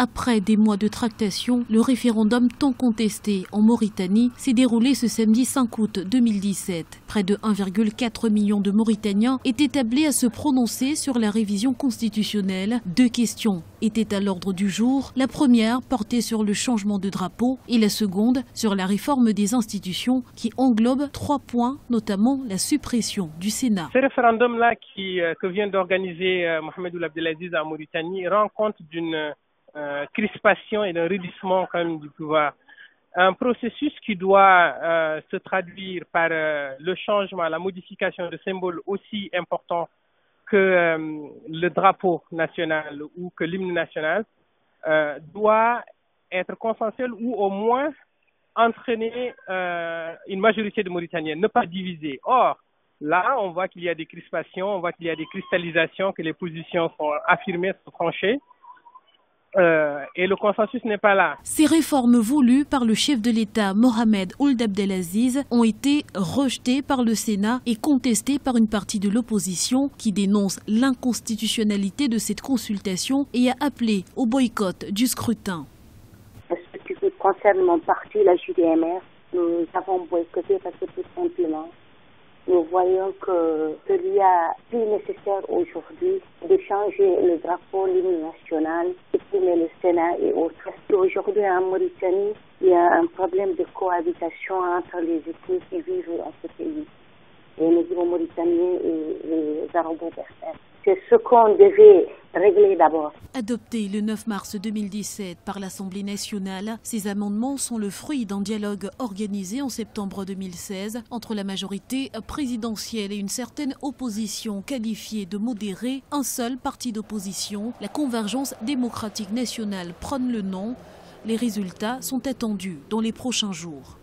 Après des mois de tractation, le référendum tant contesté en Mauritanie s'est déroulé ce samedi 5 août 2017. Près de 1,4 million de Mauritaniens étaient appelés à se prononcer sur la révision constitutionnelle. 2 questions étaient à l'ordre du jour. La première portait sur le changement de drapeau et la seconde sur la réforme des institutions qui englobe 3 points, notamment la suppression du Sénat. Ce référendum-là que vient d'organiser Mohamed Ould Abdelaziz en Mauritanie rend compte d'une crispation et d'un raidissement quand même du pouvoir. Un processus qui doit se traduire par le changement, la modification de symboles aussi importants que le drapeau national ou que l'hymne national doit être consensuel ou au moins entraîner une majorité de Mauritaniens, ne pas diviser. Or, là, on voit qu'il y a des crispations, on voit qu'il y a des cristallisations, que les positions sont affirmées, sont tranchées. Et le consensus n'est pas là. Ces réformes voulues par le chef de l'État Mohamed Ould Abdelaziz ont été rejetées par le Sénat et contestées par une partie de l'opposition qui dénonce l'inconstitutionnalité de cette consultation et a appelé au boycott du scrutin. Ce qui concerne mon parti, la JDMR, nous avons boycotté parce que tout simplement, nous voyons qu'il y a plus nécessaire aujourd'hui de changer le drapeau, l'hymne national, supprimer le Sénat et autres. Parce qu'aujourd'hui en Mauritanie, il y a un problème de cohabitation entre les ethnies qui vivent dans ce pays. Les Négro-Mauritaniens et les Arabo-Berbères. C'est ce qu'on devait régler d'abord. Adoptés le 9 mars 2017 par l'Assemblée nationale, ces amendements sont le fruit d'un dialogue organisé en septembre 2016 entre la majorité présidentielle et une certaine opposition qualifiée de modérée. Un seul parti d'opposition, la Convergence démocratique nationale, prône le non. Les résultats sont attendus dans les prochains jours.